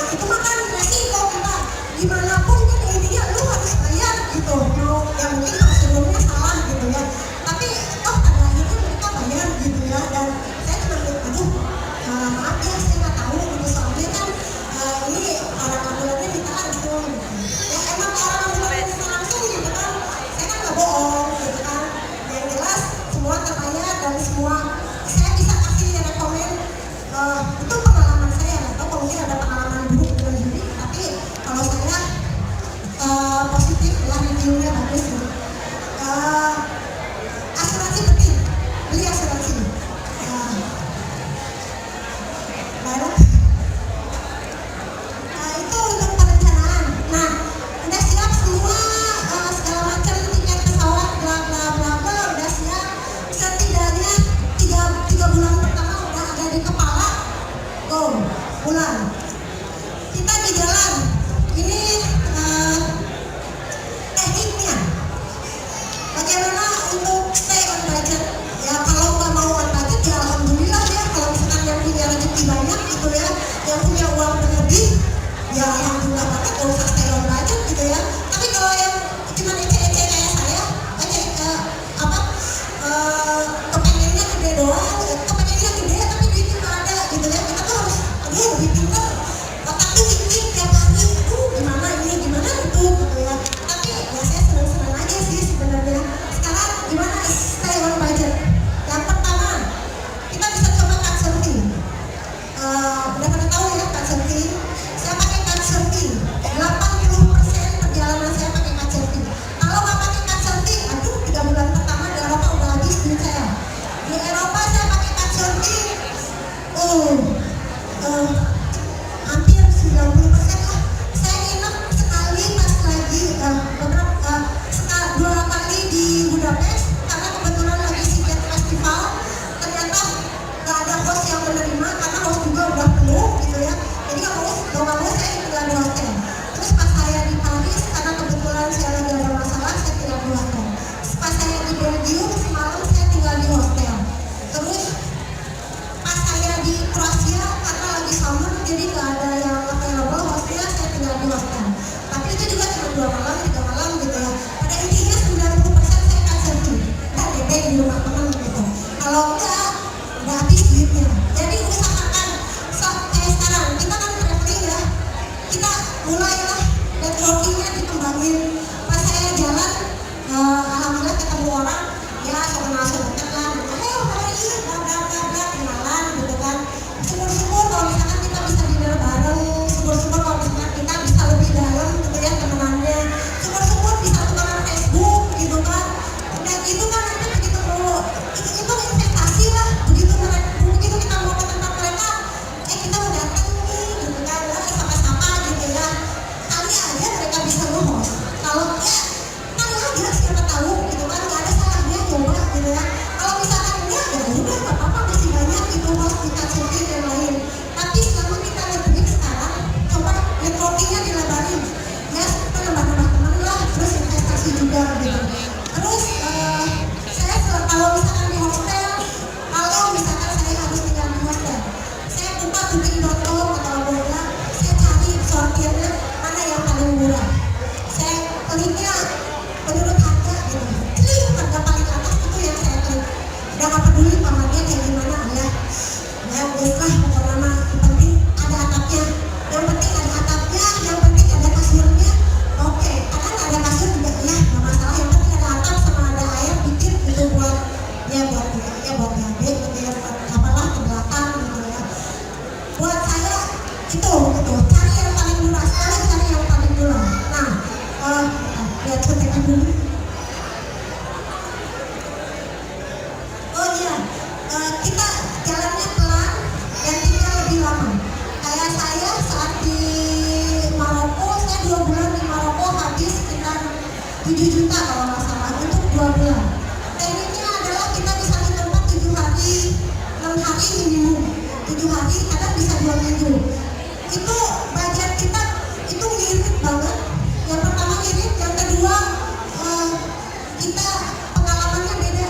itu makan resiko kita dimanapun kan intinya lu harus bayar gitu. Mau yang mungkin prosedurnya salah gitu ya, tapi pada akhirnya mereka bayar gitu ya. Dan saya cuma aduh maaf ya saya nggak tahu gitu, soalnya kan ini orang ambulannya ditahan gitu ya, emang orang ambulannya ditahan langsung gitu kan, saya kan nggak bohong gitu kan. Yang jelas semua terbayar dan semua saya bisa kasih rekomen. Itu pengalaman saya, atau mungkin ada pengalaman buruk dengan juri, tapi kalau saya positif ya, reviewnya bagus gitu. Asuransi penting, beli asuransi. Baru itu untuk perencanaan. Nah, udah siap semua segala macam tiket pesawat bla bla bla bla, udah siap. Setidaknya 3 bulan pertama udah ada di kepala. Bulan kita di jalan ini tekniknya bagaimana untuk stay on budget ya. Kalau nggak mau on budget ya alhamdulillah ya, kalau misalkan yang punya rezeki banyak gitu ya, yang punya uang berlebih ya alhamdulillah banget, nggak usah stay on budget gitu ya. Tapi kalau yang cuma ece-ece kayak saya kepengennya gede doang, kepengennya gede tapi duitnya nggak ada gitu ya, kita tuh harus lebih pintar, tapi mikir tiap hari gimana ini gimana itu gitu ya. Tapi ya saya senang-senang aja sih sebenarnya. Sekarang gimana stay on budget? Yang pertama kita bisa coba couchsurfing. Udah pada tahu ya couchsurfing? Saya pakai couchsurfing 80% perjalanan saya pakai couchsurfing. Kalau nggak pakai couchsurfing, 3 bulan pertama di Eropa udah habis duit saya. Di Eropa saya pakai couchsurfing hampir 90% lah. Saya nginep sekali pas lagi 2 kali di Budapest karena kebetulan lagi Siget Festival. Ternyata nggak ada host yang menerima karena host juga udah penuh gitu ya. Jadi nggak mau saya tinggal di hotel. Terus pas saya di Paris karena kebetulan saya lagi ada masalah, saya tinggal di hotel. Pas saya di Belgium semalam saya tinggal di hostel. Terus pas saya di Kroasia karena lagi summer jadi nggak ada yang available hostnya, saya tinggal di hostel. Tapi itu juga cuma 2 malam 3 malam gitu ya. Pada intinya 90% saya couchsurfing dan DP di rumah teman gitu. Kalau enggak udah habis duitnya. Jadi usahakan kayak sekarang kita kan traveling ya, kita mulailah networkingnya dikembangin. Pas saya jalan alhamdulillah ketemu orang ya, saudara-saudara lah, ayo hari bla bla bla bla, kenalan gitu kan. Syukur-syukur kalau misalkan kita bisa dinner bareng, syukur-syukur kalau misalkan kita bisa lebih dalam gitu ya temenannya, syukur-syukur bisa tukeran Facebook gitu kan. Udah gitu kan nanti begitu dulu itu investasi lah, begitu kita mau ke tempat mereka kita mau datang nih gitu kan, sama-sama gitu ya. Kali aja mereka bisa nge-host, kalau ya kali aja siapa tahu gitu kan, nggak ada salahnya coba gitu ya. Kalau misalkan ya udah nggak apa-apa, masih banyak gitu host di couchsurfing yang lain. Tapi selama kita lebih sekarang coba networkingnya dilebarin ya, nambah-nambah teman lah, terus investasi juga gitu. Terus saya kalau misalkan di hostel, kalau misalkan saya harus tinggal di hostel, saya buka booking.com atau Agoda, saya cari sortirnya mana yang paling murah. Saya kliknya menurut harga gitu, harga paling atas itu yang saya klik. Udah gak peduli kamarnya kayak gimana ya biasalah pokoknya mah, yang penting ada atapnya, yang penting ada atapnya, yang penting ada kasurnya. Oke, kadang nggak ada kasur juga ya nggak masalah, yang penting ada atap sama ada air dikit gitu buat BAB gitu ya, buat apalah ke belakang gitu ya. Buat saya itu gitu, cari yang paling murah, sekali cari yang paling murah. Nah lihat contekan dulu. Kita jalannya pelan dan tinggal lebih lama. Kayak saya saat di Maroko, saya 2 bulan di Maroko habis sekitar 7 juta kalau nggak salah untuk 2 bulan. Tekniknya adalah kita di satu tempat 7 hari, 6 hari minimum, 7 hari kadang bisa 2 minggu. Itu budget kita itu ngirit banget. Yang pertama ngirit, yang kedua kita pengalamannya beda.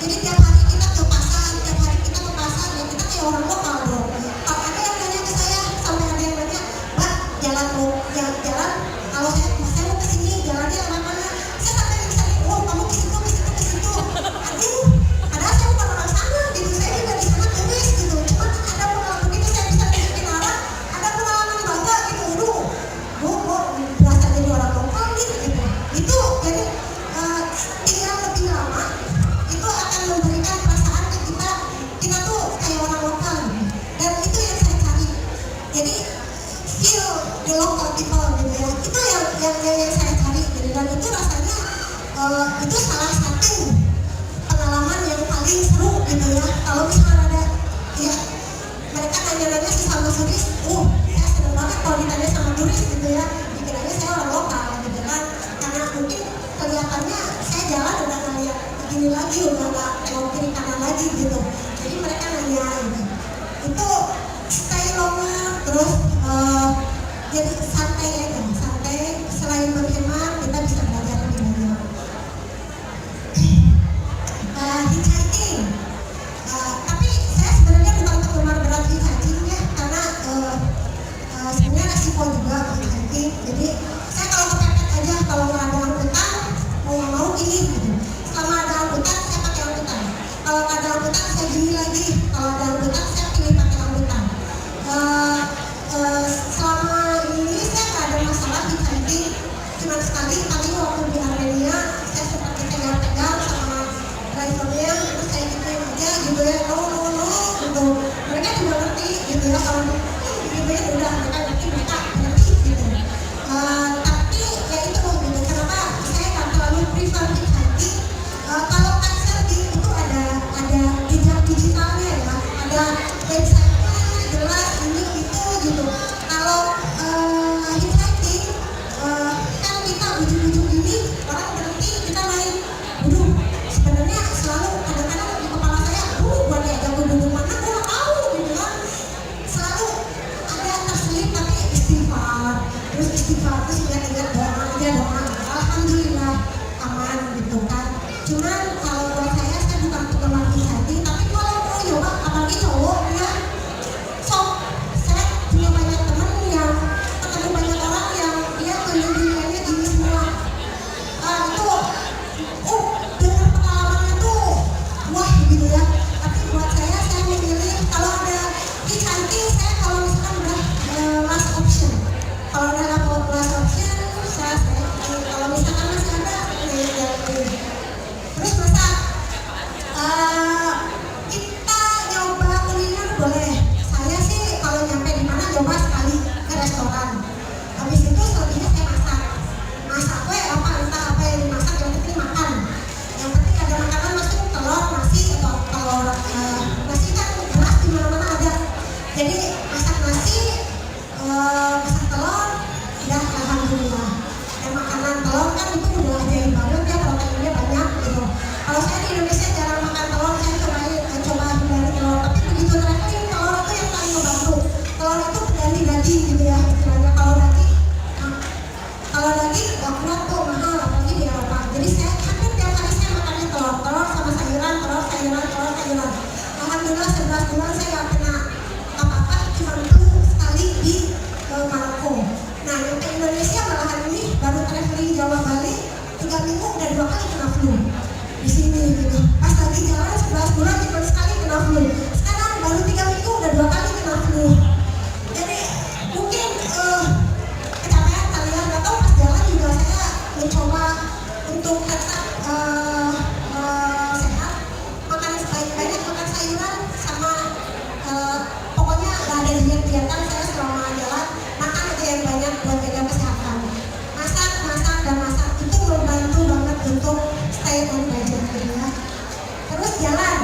Jadi tiap hari kita ke pasar ya kita kayak orang lokal dong. Kalau ada yang nanya ke saya, sampai ada yang nanya, Mbak turis, saya senang banget kalau ditanya sama turis gitu ya, dikiranya saya orang lokal gitu kan, karena mungkin kelihatannya saya jalan udah nggak lihat begini lagi, udah nggak mau kiri kanan lagi gitu, jadi mereka nanya gitu. Itu stay longer, terus jadi santai aja, santai, selain berhemat kita bisa belajar lebih banyak. Hitchhiking, tapi saya sebenarnya bukan penggemar berat hitchhiking ya, karena sebenarnya resiko juga hitchhiking. Jadi saya kalau kepepet aja, kalau nggak ada angkutan mau nggak mau gini gitu. Selama ada angkutan saya pakai angkutan. Kalau nggak ada angkutan saya gini lagi. Kalau ada angkutan saya pilih pakai angkutan. Selama ini saya nggak ada masalah hitchhiking. Cuma sekali waktu di Armenia saya sempat dipegang-pegang sama drivernya, terus saya gituin aja gitu ya, no gitu. Mereka juga ngerti gitu ya, kalau gitu ya udah mereka ngerti gitu. Tapi ya itu gitu, kenapa saya nggak terlalu prefer hitchhiking. Kalau kitesurfing itu ada jejak digitalnya ya, ada website-nya jelas ini itu gitu. Kalau hitchhiking kan kita ujung-ujung ini orang berhenti, kita main duduk. Sebenarnya selalu kadang-kadang di kepala saya, buat diajak ke duduk mana gue nggak tahu gitu kan. Selalu ada terselip tapi istighfar, terus ingat-ingat doa. Alhamdulillah aman gitu kan. Cuman kalau buat saya bukan penggemar hitchhiking, tapi kalau mau coba apalagi cowok ya, saya punya banyak teman yang ketemu banyak orang yang dia keliling dunianya gini semua. Itu dengan pengalamannya tuh wah gitu ya. Tapi buat saya memilih kalau ada hitchhiking, saya kalau misalkan udah last option, kalau udah last option saya kalau misalkan masih ada terus masak. Kita nyoba kuliner boleh. Saya sih kalau nyampe di mana coba sekali ke restoran. Habis itu selebihnya saya masak. Masak entah apa yang dimasak, yang penting makan. Yang penting ada makanan masuk, telur, nasi atau telur. Nasi kan beras di mana-mana ada. Jadi masak nasi, masak telur, ya alhamdulillah. Dan makanan telur kan itu udah ajaib banget ya, proteinnya banyak gitu. Kalau saya di Indonesia jarang makan telur, saya coba hindari telur. Tapi begitu traveling, telur itu yang paling membantu. Telur itu pengganti daging gitu ya istilahnya. Kalau daging nggak kuat tuh, mahal apalagi di Eropa. Jadi saya hampir tiap hari saya makannya telur sama sayuran. Alhamdulillah 11 bulan saya nggak kena apa-apa, cuma flu sekali di Maroko. Nah yang ke Indonesia malahan ini baru traveling Jawa Bali 3 minggu udah 2 kali kena flu di sini gitu. Pas lagi jalan 11 bulan cuma sekali kena flu. Sekarang baru 3 minggu udah 2 kali kena flu. Jadi mungkin kecapean kali ya, nggak tahu. Pas jalan juga saya mencoba untuk tetap sehat, makan banyak makan sayuran sama pokoknya nggak ada diet-dietan. Saya selama jalan makan aja yang banyak buat jaga kesehatan. Masak itu membantu banget untuk stay on budget gitu ya. Terus jalan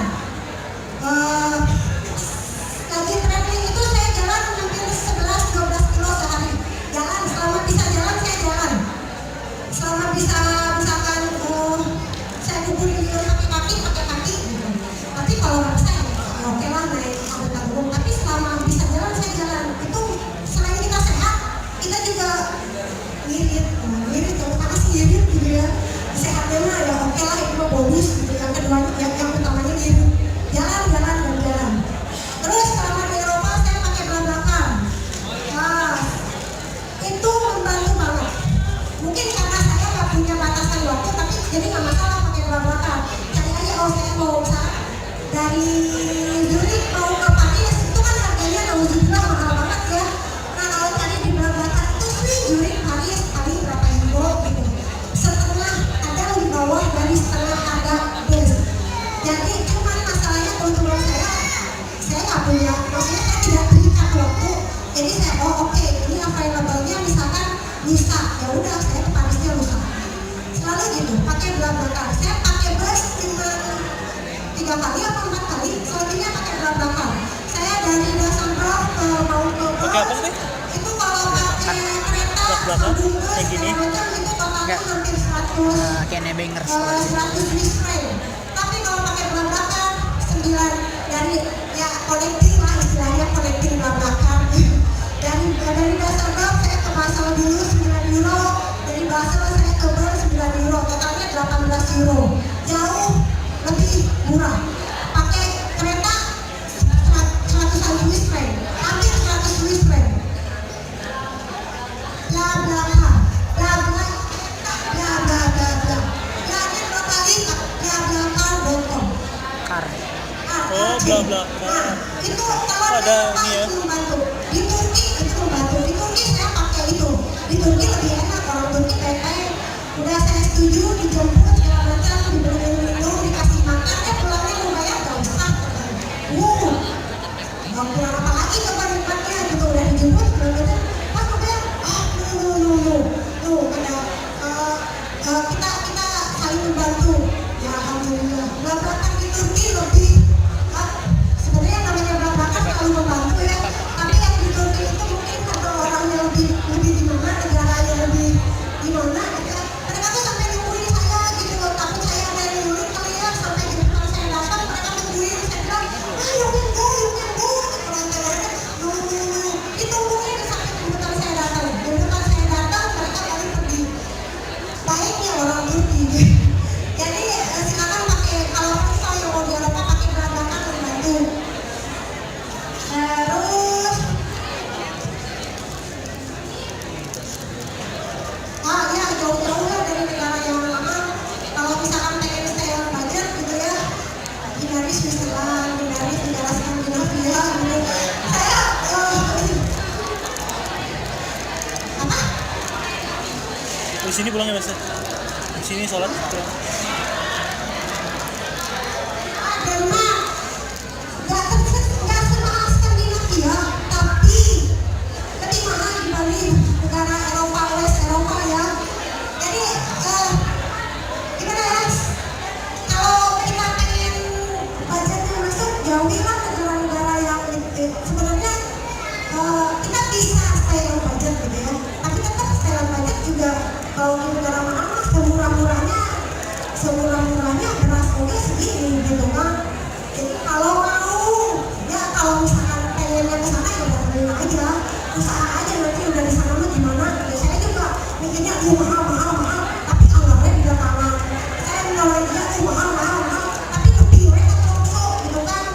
pakai apa sih? Itu kalau pakai kereta Belak-belakan sambung kayak gini. macam itu totalnya Enggak. hampir 100 Kayak nebengers. 100 Swiss franc. Tapi kalau pakai belak-belakan 9 dari ya connecting lah istilahnya connecting belak-belakan. Dari Düsseldorf saya ke Basel dulu 9 euro, dari Basel saya ke Bern 9 euro, totalnya 18 euro. Jauh lebih murah. Pakai kereta 100 Swiss franc, hampir 100 Swiss franc. Bla bla bla, bla bla, bla bla bla bla. Bla-nya 2 kali, blablacar.com. Kar. Oh, bla-bla. Nah, itu kalau Ada Eropa ini ya. itu membantu. Di Turki itu membantu. Di Turki saya pakai itu. Di Turki lebih enak, orang Turki baik-baik. Udah saya setuju, dijemput segala macam, dibeliin minum, dikasih makan, pulangnya lumayan gak usah. Gak pulang apa lagi coba nikmatnya gitu, udah dijemput segala macam. Pas mobil, ada kita saling membantu. Ya alhamdulillah. Belakang di Turki lebih sebenarnya yang namanya belakang selalu membantu ya. Tapi yang di Turki itu mungkin karena orangnya lebih di mana, negaranya lebih di mana gitu ya. Mereka tuh sampai nungguin saya gitu loh, takut saya ada yang nyulik kali ya, sampai jemput saya datang mereka nungguin. Saya bilang, you can go gitu. Mereka nunggu ditungguin sampai jemputan saya datang. Jemputan saya datang mereka balik pergi. Baiknya orang Turki. Jadi silakan pakai kalau pisau yang mau di Eropa pakai belakang membantu. Terus ya jauh-jauh ya dari negara yang aman. Kalau misalkan pengen stay on budget gitu ya, hindari Switzerland, hindari negara Skandinavia gitu. Saya apa? Di sini pulangnya biasa. Di sini sholat pulang. Denmark nggak semahal Skandinavia, tapi lebih mahal dibanding negara Eropa, West Eropa ya. Jadi gimana ya? Kalau kita pengen budgetnya masuk, jauhilah negara-negara yang sebenarnya kita bisa stay on budget gitu ya. Tapi tetap stay on budget juga kalau di negara mana semurah-murahnya beras oke segini gitu kan. Jadi kalau misalkan pengennya ke sana ya datangin aja, usaha aja nanti udah di sana mah gimana. Ya, saya juga mikirnya mahal, tapi anggarannya di belakangan. Saya Norwegia mahal, tapi kepingin kosong gitu kan.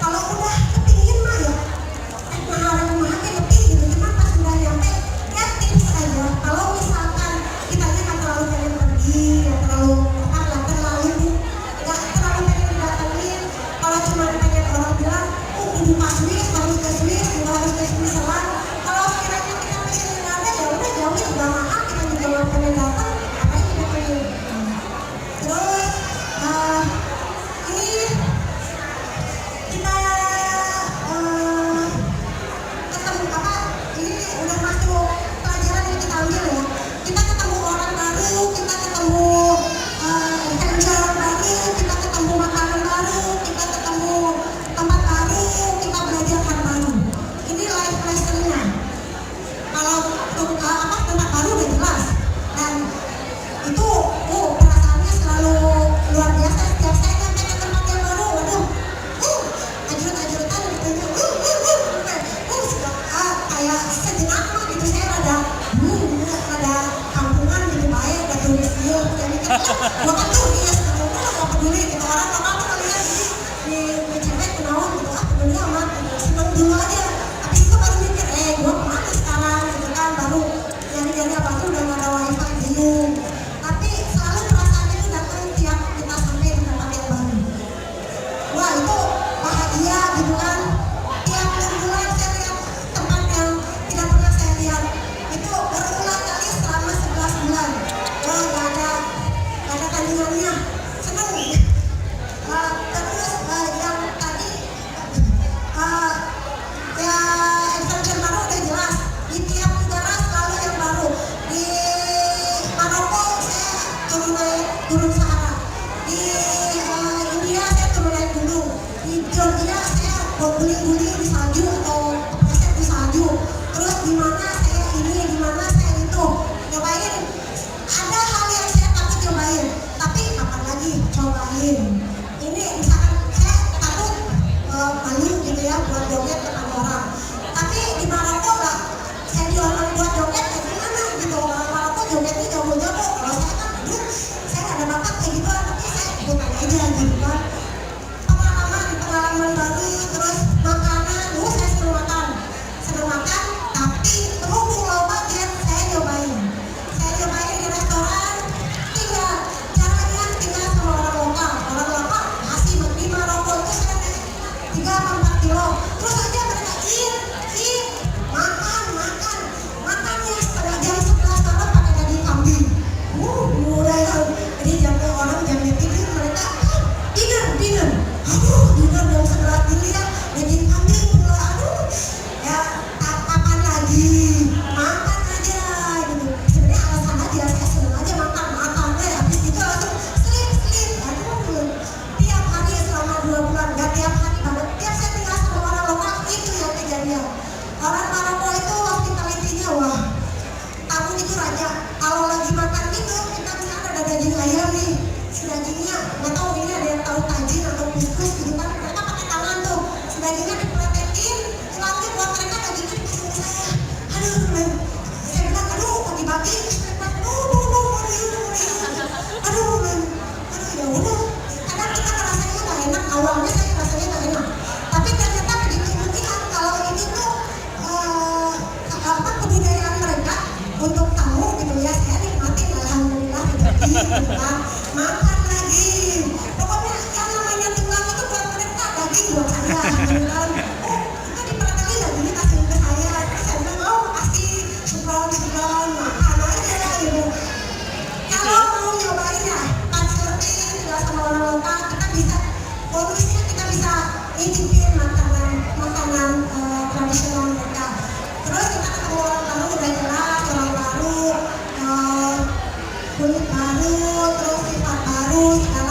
Kalau udah kepingin mah ya mahal-mahalnya lebih gitu. Cuman pas udah nyampe ya tips aja. Kalau misalkan kitanya nggak terlalu pengen pergi, nggak terlalu pengen didatengin. Kalau cuma pengen orang bilang, kudu ke Swiss, harus ke Swiss, juga harus ke Switzerland. Kalau sekiranya kita pengen nggak ada, ya udah jauh juga mahal, kita juga nggak pengen datang, apa yang kita pengen. Terus ini kita ketemu apa? Ini udah masuk pelajaran yang kita ambil ya. Kita ketemu orang baru, kita ketemu adventure baru, kita ketemu makanan baru, kita ketemu tempat baru, kita belajar hal baru. Ini life lesson-nya. Kalau tempat baru udah jelas, dan itu perasaannya selalu luar biasa. Setiap saya nyampe ke tempat yang baru, waduh, ajut-ajutan gitu, kayak sejenak mah gitu saya rada kampungan gitu baik, ada turis dia, jadi gua kan turis, gak peduli gitu orang apa ngeliat di cewek kenalan gitu, peduli amat gitu, seneng dulu aja. Habis itu baru mikir, gua kemana sekarang gitu kan, baru nyari-nyari apa tuh udah gak ada wifi bingung. Tapi selalu perasaannya itu datang tiap kita sampai di tempat yang baru. Wah itu bahagia gitu kan. Tiap bulan saya lihat tempat yang tidak pernah saya lihat. Itu berulang kali selama 11 bulan. Wah gak ada tandingannya. Seneng. Terus yang tadi ya adventure baru udah jelas. Di tiap negara selalu yang baru. Di Maroko saya turun Sahara. Di India saya turun naik gunung. Di Georgia saya guling-guling di salju atau kepleset di salju baju, terus gimana saya ini, gimana saya itu, nyobain. Ada hal yang saya takut cobain, tapi kapan lagi cobain. Ini misalkan saya takut malu gitu ya buat joget depan orang, tapi di Maroko lah saya dilarang buat joget kayak gimana gitu. Orang Maroko jogetnya jago-jago, kalau saya kan aduh saya nggak ada bakat kayak gitu, tapi saya ikutan aja gitu kan. Pengalaman baru, terus makanan, saya senang makan, tapi berhubung low budget saya nyobain di restoran, caranya tinggal sama orang lokal masih di Maroko itu saya naik 3-4 kilo, terus aja mereka makannya setengah jam 11 malam pakai daging kambing, udah ya, jadi jamnya orang jamnya tidur mereka dinner dinner jam 11 dilihat daging kambing pula, ya kapan lagi makan aja gitu. Sebenarnya alasan aja saya seneng aja makan habis itu langsung sleep tiap hari selama 2 bulan, gak tiap hari banget, tiap saya tinggal sama orang lokal itu yang kejadian. Orang Maroko itu hospitality-nya wah, tamu itu raja. Kalau lagi makan gitu kita misalnya ada daging ayam nih, si dagingnya nggak tahu ini ada yang tahu tajin atau kuskus gitu kan, mereka pakai tangan tuh, si dagingnya dipletetin, hilangnya buat mereka dagingnya dikasih ke saya. Saya bilang aduh bagi-bagi, ya udah. Kadang kita rasanya nggak enak, awalnya saya rasanya nggak enak, tapi ternyata begitu mungkin kalau ini tuh kebudayaan mereka untuk tamu gitu ya, saya nikmatin alhamdulillah gitu kan. Makan lagi, pokoknya yang namanya tulang itu buat mereka, daging buat saya gitu kan. Kita diperkali dagingnya kasih ke saya, terus saya bilang makasih, syukron, makan aja gitu. Kalau mau nyobain ya surfing tinggal sama orang lokal, kita bisa bonusnya kita bisa nyicipin makanan tradisional mereka. Terus kita ketemu orang baru, udah jelas orang baru, kulit baru, terus sifat baru, segala